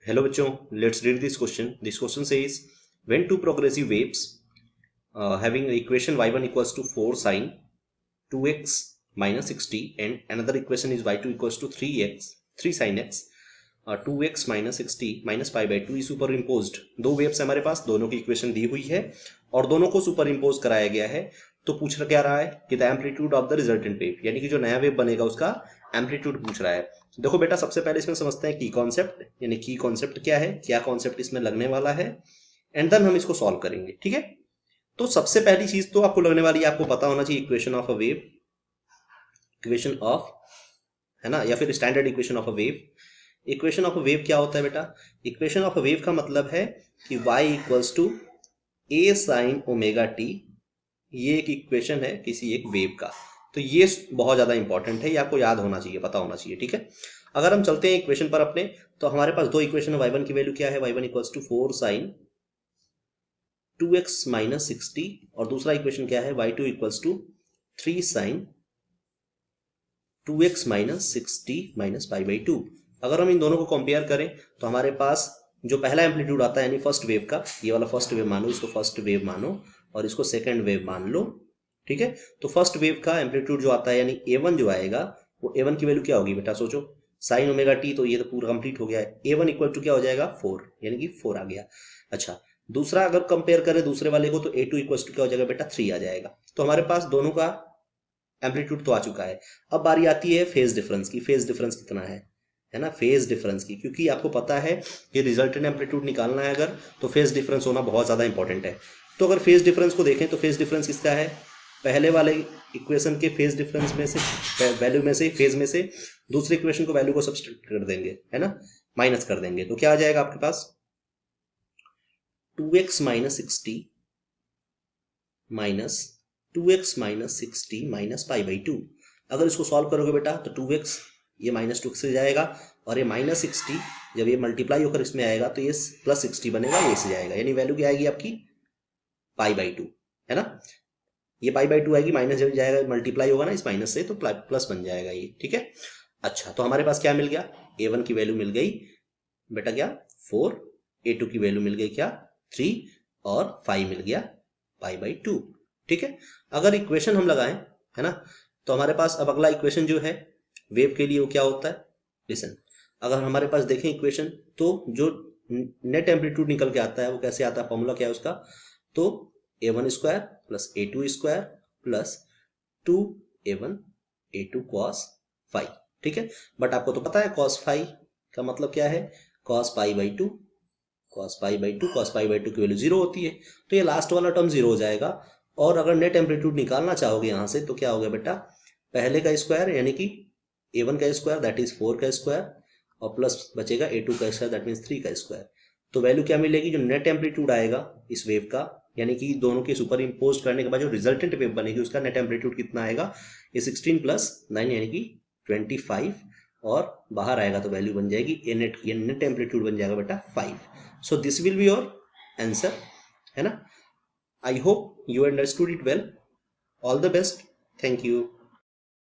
Hello बच्चों, let's read this question. This question says when two progressive waves having equation y1 equals to 4 sine 2x minus 60 and another equation is y2 equals to 3 sin x 2x minus 60 minus pi by 2 is superimposed. दो waves हमारे पास, दोनों की equation दी हुई है और दोनों को super impose कराया गया है. तो पूछ क्या रहा है कि the amplitude of the resultant wave, यानी कि जो नया वेव बनेगा उसका एम्पलीट्यूड पूछ रहा है. देखो बेटा, सबसे पहले इसमें समझते हैं की कॉन्सेप्ट, यानी की कॉन्सेप्ट क्या है, क्या कॉन्सेप्ट इसमें लगने वाला है, एंड देन हम इसको सॉल्व करेंगे. ठीक है, तो सबसे पहली चीज तो आपको लगने वाली है, आपको पता होना चाहिए equation of a wave, equation of, है ना, या फिर standard equation of a wave. Equation of a wave क्या होता है बेटा? इक्वेशन ऑफ अ वेव का मतलब है कि y equals to A sine omega T, ये एक इक्वेशन है किसी एक वेव का. तो ये बहुत ज्यादा इंपॉर्टेंट है, ये आपको याद होना चाहिए, पता होना चाहिए. ठीक है, अगर हम चलते हैं इक्वेशन पर अपने, तो हमारे पास दो इक्वेशन है. y1 की वैल्यू क्या है? y1 equals to 4 sign 2x minus 60 और दूसरा इक्वेशन क्या है? y2 equals to 3 sine 2x minus 60 minus pi by 2. अगर हम इन दोनों को कंपेयर करें तो हमारे पास जो पहला एम्पलीट्यूड आता है यानी फर्स्ट वेव का, ये वाला फर्स्ट वेव मानो, इसको फर्स्ट वेव मानो और इसको सेकंड वेव मान लो. ठीक है, तो फर्स्ट वेव का एम्पलीट्यूड जो आता है यानी a1 जो आएगा, वो a1 की वैल्यू क्या होगी बेटा? सोचो, साइन ओमेगा टी, तो ये तो पूरा कंप्लीट हो गया है. a1 इक्वल टू क्या हो जाएगा? 4, यानी कि 4 आ गया. अच्छा, दूसरा अगर कंपेयर करें दूसरे वाले को, तो a2 इक्वल टू क्या हो जाएगा बेटा? 3 आ जाएगा. तो हमारे पास दोनों का एम्पलीट्यूड तो आ चुका है. अब बारी आती है फेज डिफरेंस की. फेज डिफरेंस कितना है ना, फेज डिफरेंस की, क्योंकि आपको पता है कि रिजल्टेंट एम्पलीट्यूड निकालना है अगर, तो फेज डिफरेंस होना बहुत ज़्यादा इंपॉर्टेंट है. तो अगर फेज डिफरेंस को देखें तो फेज डिफरेंस किसका है? पहले वाले इक्वेशन के फेज डिफरेंस में से, वैल्यू में से, फेज में से दूसरे इक्वेशन को वैल्यू को सब्सट्रैक्ट कर देंगे, है ना, माइनस कर देंगे. तो क्या आ जाएगा आपके पास? 2x minus 60 minus 2x minus 60 minus pi by 2. अगर इसको सॉल्व करोगे बेटा तो 2x ये माइनस 2 से जाएगा और ये माइनस 60 जब ये मल्टीप्लाई होकर इसमें आएगा तो ये प्लस 60 बनेगा, ये से जाएगा, यानी वैल्यू क्या आएगी आपकी? पाई बाई 2, है ना. ये पाई बाई 2 आएगी, माइनस जब जाएगा मल्टीप्लाई होगा ना इस माइनस से, तो प्लस बन जाएगा ये. ठीक है, अच्छा, तो हमारे पास क्या मिल गया? a1 की वैल्यू मिल गई बेटा क्या? 4. a2 की वैल्यू मिल गई क्या? 3. और 5 मिल गया पाई बाई 2. ठीक है, अगर इक्वेशन हम लगाएं, है ना, तो हमारे पास अब अगला इक्वेशन जो है वेव के लिए वो क्या होता है? लिसन, अगर हमारे पास देखें इक्वेशन, तो जो नेट एम्पलीट्यूड निकल के आता है वो कैसे आता है? फॉर्मूला क्या है उसका? तो a1 square plus a2 square plus 2a1 a2 cos five. ठीक है, बट आपको तो पता है cos फाइव का मतलब क्या है? cos pi by 2, cos pi by 2, cos pi by 2 की वैल्यू 0 होती है, तो ये लास्ट वाला टर्म 0 हो जाएगा. और अगर नेट एम्पलीट्यूड निकालना चाहोगे यहाँ से, तो क्या होगा बेटा? पहले का स्क्वायर यानी कि a1 का स्क्वायर दैट इज 4 का स्क्वायर और प्लस बचेगा a2 का स्क्वायर दैट मीन्स 3 का स्क्वायर. तो वैल्यू क्या मिलेगी? जो नेट एम्पलीट्यूड आएगा इस वेव का, यानी कि दोनों के सुपर इम्पोज करने के बाद जो रिजल्टेंट वेव बनेगी उसका नेट एम्पलीट्यूड कितना आएगा? ये 16 प्लस 9 यानी कि 25, और बाहर आएगा तो वैल्यू बन जाएगी ये नेट एम्पलीट्यूड बन जाएगा बेटा 5. So this will be your answer, है ना. I hope you understood it well. All the best. Thank you.